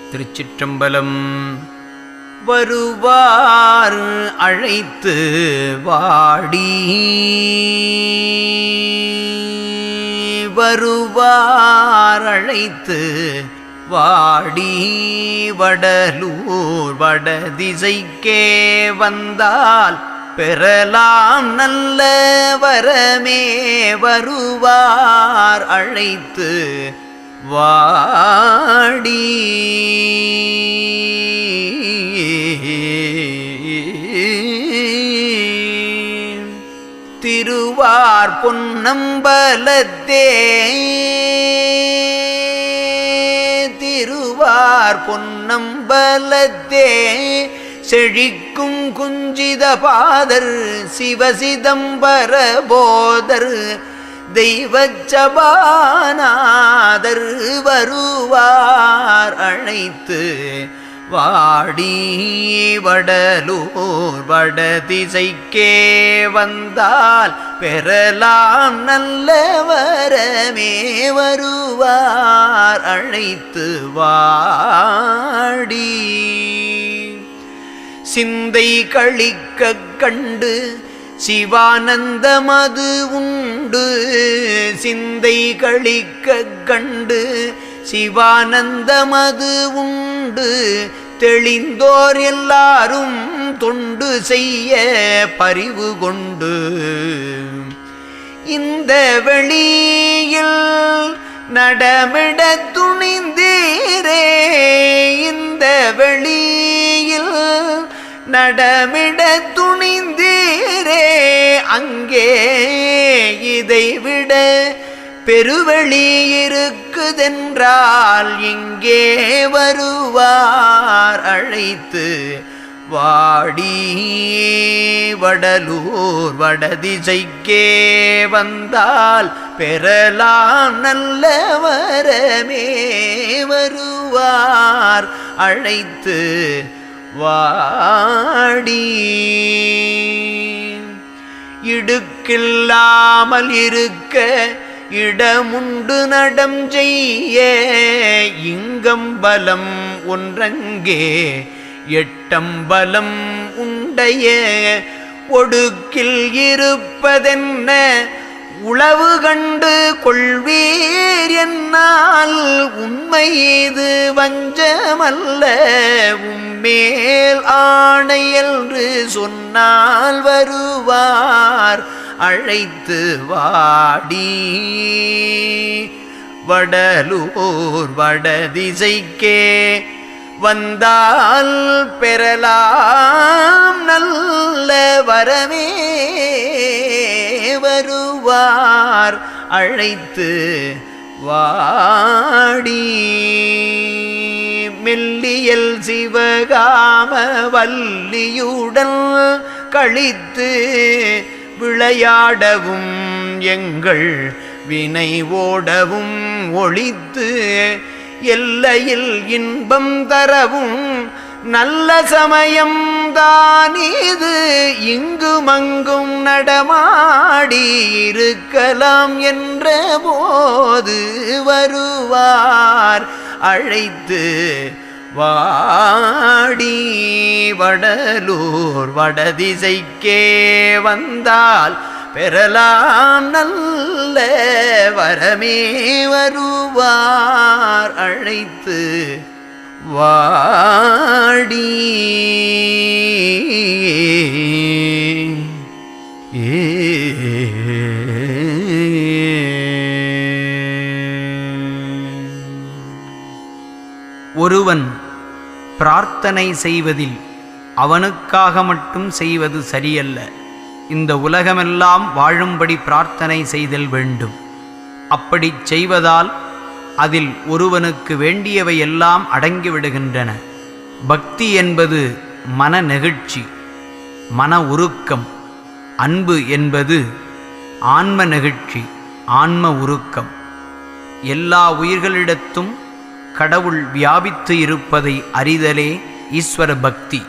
திருச்சிற்றம்பலம். வருவார் அழைத்து வாடி, வருவார் அழைத்து வாடி, வடலூர் வடதிசைக்கே வந்தால் பெறலாம் நல்ல வரமே. வருவார் அழைத்து வாடி, திருவார் பொன்னம்பலத்தே, திருவார் பொன்னம்பலத்தே செழிக்கும் குஞ்சித பாதர் சிவசிதம்பர போதர் தெய்வச்சபாநாதர் வருவார் அழைத்து வாடி, வடலூர் வடதிசைக்கே வந்தால் பெறலாம் நல்ல வரமே. வருவார் அழைத்து வாடி, சிந்தை கழிக்க கண்டு சிவானந்தமது உண்டு, சிந்தை கழிக்க கண்டு சிவானந்தமது உண்டு, தெளிந்தோர் எல்லாரும் தொண்டு செய்ய பரிவு கொண்டு, இந்த வெளியில் நடமிட துணிந்தீரே, இந்த வெளியில் நடமிட துணிந்தீரே, அங்கே இதைவிட பெருவெளி இருக்குதென்றால் இங்கே வருவார் அழைத்து வாடி, வடலூர் வடதிசைக்கே வந்தால் பெறலாம் நல்ல வரமே. வருவார் அழைத்து வாடி, இடுக்கில்லாமல் இருக்க இடமுண்டு நடம் செய்ய, இங்கம்பலம் ஒன்றங்கே எட்டம்பலம் உடைய, ஒடுக்கில் இருப்பதென்ன உளவு கண்டு கொள்வீர் என்னால், உண்மை இது வஞ்சமல்ல உம்மேல் ஆணை என்று சொன்னால் வருவார் அழைத்து வாடி, வடலூர் வடதிசைக்கே வந்தால் பெறலாம் நல்ல வரமே. வருவார் அழைத்து வாடி, மெல்லியல் சிவகாம வல்லியுடன் கழித்து விளையாடவும் எங்கள் வினை ஓடவும் ஒழித்து, எல்லையில் இன்பம் தரவும் நல்ல சமயம் தானீது, இங்கு மங்கும் நடமாடி இருக்கலாம் என்ற போது வருவார் அழைத்து வாடி, வடலூர் வடதிசைக்கே வந்தால் பெறலாம் நல்ல வரமே. வருவார் அழைத்து வாடி. ஒருவன் பிரார்த்தனை செய்வதில் அவனுக்காக மட்டும் செய்வது சரியல்ல. இந்த உலகமெல்லாம் வாழும்படி பிரார்த்தனை செய்தல் வேண்டும். அப்படிச் செய்வதால் அதில் ஒருவனுக்கு வேண்டியவை எல்லாம் அடங்கிவிடுகின்றன. பக்தி என்பது மன நெகிழ்ச்சி, மன உருக்கம். அன்பு என்பது ஆன்ம நெகிழ்ச்சி, ஆன்ம உருக்கம். எல்லா உயிர்களிடத்தும் கடவுள் வியாபித்து இருப்பதை அறிதலே ஈஸ்வர பக்தி.